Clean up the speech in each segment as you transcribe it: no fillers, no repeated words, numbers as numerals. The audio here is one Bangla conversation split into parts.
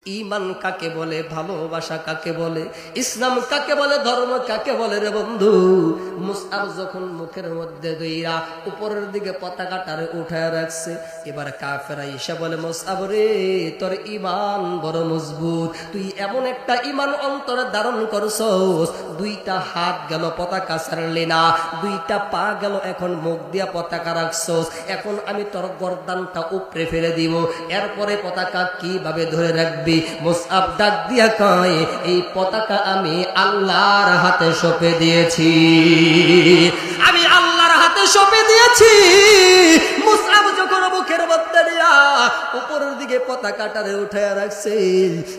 ঈমান কাকে বলে, ভালোবাসা কাকে বলে, ইসলাম কাকে বলে, ধর্ম কাকে বলে রে বন্ধু? মুসআব যখন মুখের মধ্যে দইরা উপরের দিকে পতাকাটারে উঠায় রাখছে, এবার কাফেররা এসে বলে, মুসআব রে, তোর ঈমান বড় মজবুত, তুই এমন একটা ঈমান অন্তরে ধারণ করছস, দুইটা হাত গেল পতাকা ছাড়লি না, দুইটা পা গেল, এখন মুখ দিয়া পতাকা রাখছস, এখন আমি তোর গর্দানটা উপরে ফেলে দিব, এরপরে পতাকা কিভাবে ধরে রাখবি? মুসআব ডাক দিয়া কয়, এই পতাকা আমি আল্লাহর হাতে সঁপে দিয়েছি, আমি আল্লাহর হাতে সঁপে দিয়েছি। মুসআব যখন মুখের মধ্যে দিয়া উপরের দিকে পতাকাটারে উঠায় রাখছে,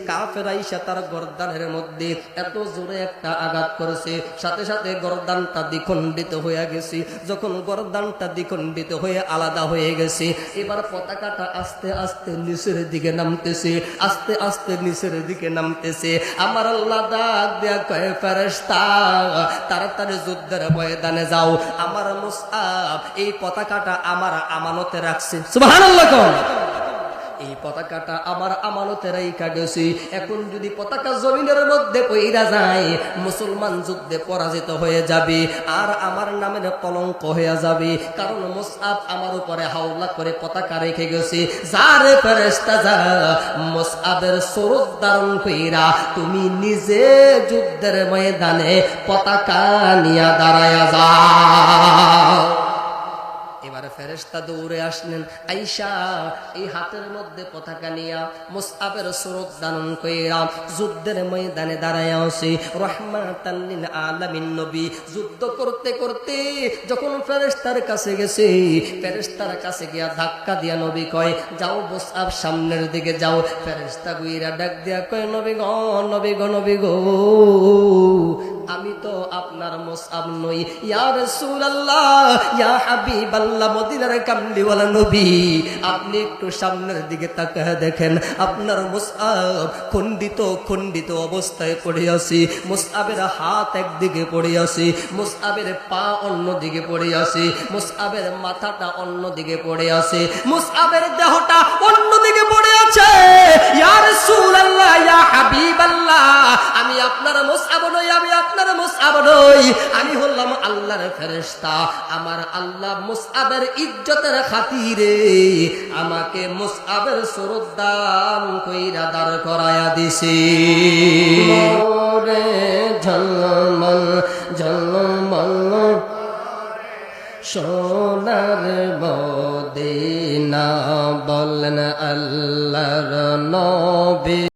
কাফের আইসা তার গর্দানের মধ্যে এত জোরে একটা আঘাত করেছে, সাথে সাথে গর্দানটা দ্বিখণ্ডিত হয়ে গেছে। যখন গর্দানটা দ্বিখণ্ডিত হয়ে আলাদা হয়ে গেছে, এবার পতাকাটা আস্তে আস্তে নিচের দিকে নামতেছে, আস্তে আস্তে নিচের দিকে নামতেছে। আমার আল্লাহ ডাক দেয়া কয়, ফেরেশতা তাড়াতাড়ি যুদ্ধের ময়দানে যাও, আমার মুসআব এই পতাকাটা আমার আমানতে রাখছে। সুবহানাল্লাহ। এই পতাকাটা আমার আমানতে রাইখা গেছি, এখন যদি পতাকা জমিনের মধ্যে পইরা যায়, মুসলমান যুদ্ধে পরাজিত হয়ে যাবে, আর আমার নামের কলঙ্ক হয়ে যাবে, কারণ মুসআব আমার উপরে হাওলা করে পতাকা রেখে গেছে। যারে ফেরেশতা যা, মুসআবের সুরত ধারণ কইরা তুমি নিজে যুদ্ধের ময়দানে পতাকা নিয়ে দাঁড়ায়া যাও। এবারে ফেরেশতা দৌড়ে আসলেন, আইসা এই হাতের মধ্যে পতাকা নিয়া মুসআবের সুরত ধারণ কইরা যুদ্ধের ময়দানে দাঁড়ায়া আছে। রাহমাতাল লিল আলামিন নবী যুদ্ধ করতে করতে যখন ফেরেশতার কাছে গেছে, ফেরেশতার কাছে গিয়া ধাক্কা দিয়া নবী কয়, যাও মুসআব সামনের দিকে যাও। ফেরেশতা গুইরা ডাক দিয়া কয়, নবী গো, নবী গো, নবী গো, আমি তো আপনার মুসআব নই। ইয়া রাসূলুল্লাহ, ইয়া হাবিবাল্লাহ, মদিনার কামলিওয়ালা নবী, আপনি একটু সামনের দিকে তাকায় দেখেন, আপনার মুসআব খণ্ডিত খণ্ডিত অবস্থায় পড়ে আছে, মুসআবের হাত একদিকে পড়ে আছে, মুসআবের পা অন্যদিকে পড়ে আছে, মুসআবের মাথাটা অন্যদিকে পড়ে আছে, মুসআবের দেহটা অন্যদিকে পড়ে আছে। ইয়া রাসূলুল্লাহ, ইয়া হাবিবাল্লাহ, আমি আপনার মুসআব নই, আমি আপনার মুসআব নই, আমি হলাম আল্লাহর ফেরেশতা। আমার আল্লাহ মুসআবের ইজ্জতের খাতিরে আমাকে মুসআবের সুরত দান কইরা দাঁড় করায়া দিছে। মোরে ঝলমল ঝলমল